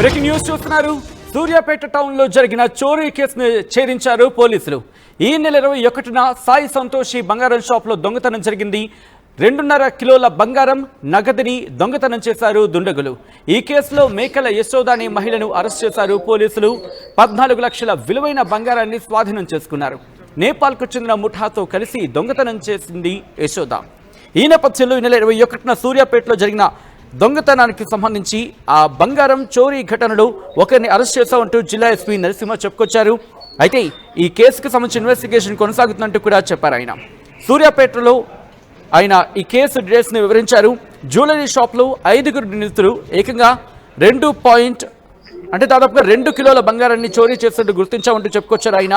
Breaking news చూస్తున్నారు. Suryapet town లో జరిగిన చోరీ కేసును ఛేదించారు పోలీసులు. ఈ నెల 21న సాయి సంతోషి బంగారం షాప్ లో దొంగతనం జరిగింది. 2.5 కిలోల బంగారం నగదుని దొంగతనం చేశారు దుండగులు. ఈ కేసులో మేకల యశోద అనే మహిళను అరెస్ట్ చేశారు పోలీసులు. 14 లక్షల విలువైన బంగారాన్ని స్వాధీనం చేసుకున్నారు. నేపాల్కు చెందిన ముఠాతో కలిసి దొంగతనం చేసింది యశోద. ఈ నేపథ్యంలో ఈ నెల 21న సూర్యాపేటలో జరిగిన దొంగతనానికి సంబంధించి ఆ బంగారం చోరీ ఘటనలో ఒకరిని అరెస్ట్ చేశామంటూ జిల్లా ఎస్పీ నరసింహ చెప్పుకొచ్చారు. అయితే ఈ కేసుకు సంబంధించి ఇన్వెస్టిగేషన్ కొనసాగుతున్నట్టు కూడా చెప్పారు ఆయన. సూర్యాపేటలో ఆయన ఈ కేసు డీటెయిల్స్ని వివరించారు. జ్యువెలరీ షాప్లో 5 నిందితులు ఏకంగా దాదాపుగా 2 కిలోల బంగారాన్ని చోరీ చేసినట్టు గుర్తించామంటూ చెప్పుకొచ్చారు ఆయన.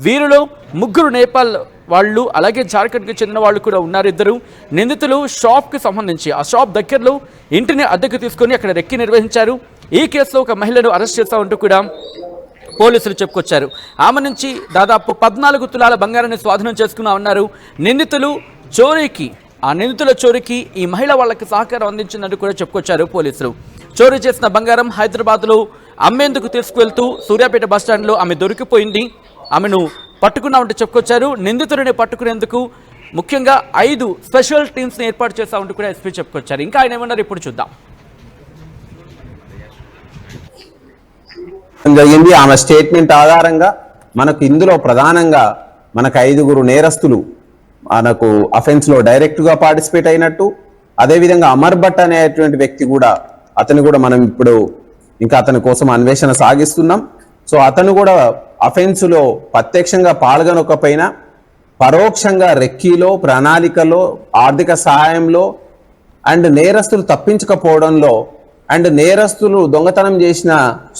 వీరిలో 3 నేపాల్ వాళ్ళు, అలాగే జార్ఖండ్కి చెందిన వాళ్ళు కూడా ఉన్నారు. 2 నిందితులు షాప్కి సంబంధించి ఆ షాప్ దగ్గరలో ఇంటిని అద్దెకు తీసుకొని అక్కడ రెక్కి నిర్వహించారు. ఈ కేసులో ఒక మహిళను అరెస్ట్ చేస్తామంటూ కూడా పోలీసులు చెప్పుకొచ్చారు. ఆమె నుంచి దాదాపు 14 తులాల బంగారాన్ని స్వాధీనం చేసుకున్నామన్నారు. నిందితుల చోరీకి ఈ మహిళ వాళ్ళకి సహకారం అందించిందంటూ కూడా చెప్పుకొచ్చారు పోలీసులు. చోరీ చేసిన బంగారం హైదరాబాద్లో అమ్మేందుకు తీసుకువెళ్తూ సూర్యాపేట బస్టాండ్లో ఆమె దొరికిపోయింది. ఆమెను పట్టుకున్నామంటూ చెప్పుకొచ్చారు. నిందితుడిని పట్టుకునేందుకు ముఖ్యంగా 5 స్పెషల్ టీమ్స్ని ఏర్పాటు చేస్తామంటూ కూడా ఎస్పీ చెప్పుకొచ్చారు. ఇంకా ఆయన ఏమన్నారు ఇప్పుడు చూద్దాం. జరిగింది. ఆమె స్టేట్మెంట్ ఆధారంగా మనకు ఇందులో ప్రధానంగా మనకు 5 నేరస్తులు మనకు అఫెన్స్ లో డైరెక్ట్ గా పార్టిసిపేట్ అయినట్టు, అదేవిధంగా అమర్ భట్ అనేటువంటి వ్యక్తి కూడా, అతను కూడా మనం ఇప్పుడు ఇంకా అతని కోసం అన్వేషణ సాగిస్తున్నాం. సో అతను కూడా అఫెన్స్ లో ప్రత్యక్షంగా పాల్గొనకపోయినా పరోక్షంగా రెక్కీలో, ప్రణాళికలో, ఆర్థిక సహాయంలో అండ్ నేరస్తులు తప్పించకపోవడంలో అండ్ నేరస్తులు దొంగతనం చేసిన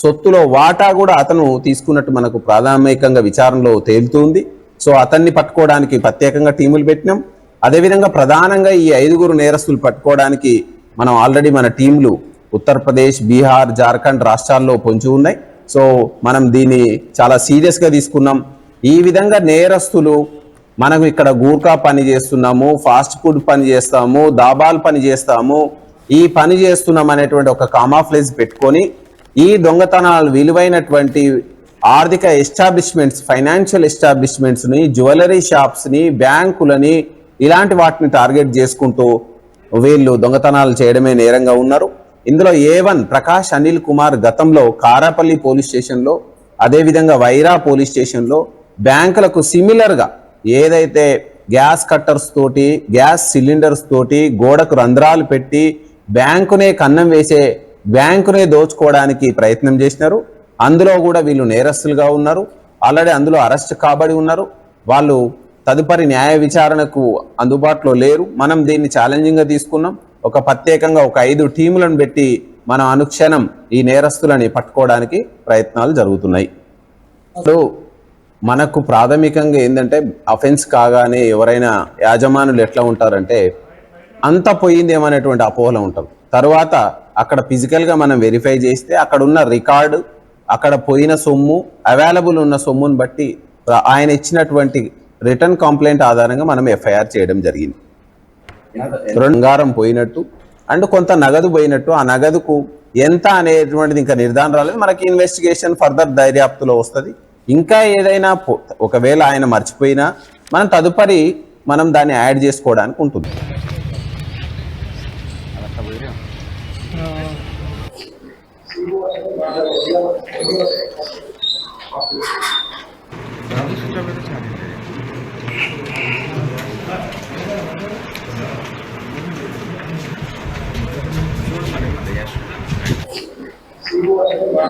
సొత్తులో వాటా కూడా అతను తీసుకున్నట్టు మనకు ప్రాథమికంగా విచారణలో తేలుతుంది. సో అతన్ని పట్టుకోవడానికి ప్రత్యేకంగా టీములు పెట్టినాం. అదేవిధంగా ప్రధానంగా ఈ 5 నేరస్తులు పట్టుకోవడానికి మనం ఆల్రెడీ మన టీంలు ఉత్తరప్రదేశ్, బీహార్, జార్ఖండ్ రాష్ట్రాల్లో పొంచి ఉన్నాయి. సో మనం దీన్ని చాలా సీరియస్గా తీసుకున్నాం. ఈ విధంగా నేరస్తులు మనకు ఇక్కడ గూర్ఖా పని చేస్తున్నాము, ఫాస్ట్ ఫుడ్ పని చేస్తాము, దాబాల్ పని చేస్తాము, ఈ పని చేస్తున్నాం అనేటువంటి ఒక కామాఫ్లేజ్ పెట్టుకొని ఈ దొంగతనాలు విలువైనటువంటి ఆర్థిక ఎస్టాబ్లిష్మెంట్స్, ఫైనాన్షియల్ ఎస్టాబ్లిష్మెంట్స్ని, జ్యువెలరీ షాప్స్ని, బ్యాంకులని ఇలాంటి వాటిని టార్గెట్ చేసుకుంటూ వీళ్ళు దొంగతనాలు చేయడమే నేరంగా ఉన్నారు. ఇందులో A1 ప్రకాష్ అనిల్ కుమార్ గతంలో కారాపల్లి పోలీస్ స్టేషన్లో, అదేవిధంగా వైరా పోలీస్ స్టేషన్లో బ్యాంకులకు సిమిలర్గా ఏదైతే గ్యాస్ కట్టర్స్ తోటి, గ్యాస్ సిలిండర్స్ తోటి గోడకు రంధ్రాలు పెట్టి బ్యాంకునే కన్నం వేసే, బ్యాంకునే దోచుకోవడానికి ప్రయత్నం చేసినారు. అందులో కూడా వీళ్ళు నేరస్తులుగా ఉన్నారు. ఆల్రెడీ అందులో అరెస్ట్ కాబడి ఉన్నారు. వాళ్ళు తదుపరి న్యాయ విచారణకు అందుబాటులో లేరు. మనం దీన్ని ఛాలెంజింగ్గా తీసుకున్నాం. ఒక ప్రత్యేకంగా ఒక 5 టీములను పెట్టి మనం అనుక్షణం ఈ నేరస్తులని పట్టుకోవడానికి ప్రయత్నాలు జరుగుతున్నాయి. ఇప్పుడు మనకు ప్రాథమికంగా ఏంటంటే అఫెన్స్ కాగానే ఎవరైనా యాజమానులు ఎట్లా ఉంటారంటే అంత పోయింది ఏమనేటువంటి అపోహలో ఉంటాం. తర్వాత అక్కడ ఫిజికల్గా మనం వెరిఫై చేస్తే అక్కడ ఉన్న రికార్డు, అక్కడ పోయిన సొమ్ము, అవైలబుల్ ఉన్న సొమ్మును బట్టి ఆయన ఇచ్చినటువంటి రిటర్న్ కంప్లైంట్ ఆధారంగా మనం ఎఫ్ఐఆర్ చేయడం జరిగింది. బంగారం పోయినట్టు అండ్ కొంత నగదు పోయినట్టు, ఆ నగదుకు ఎంత అనేటువంటిది ఇంకా నిర్ధారణ రాలేదు. మనకి ఇన్వెస్టిగేషన్ ఫర్దర్ దర్యాప్తులో వస్తుంది. ఇంకా ఏదైనా ఒకవేళ ఆయన మర్చిపోయినా మనం తదుపరి దాన్ని యాడ్ చేసుకోవడానికి ఉంటుంది.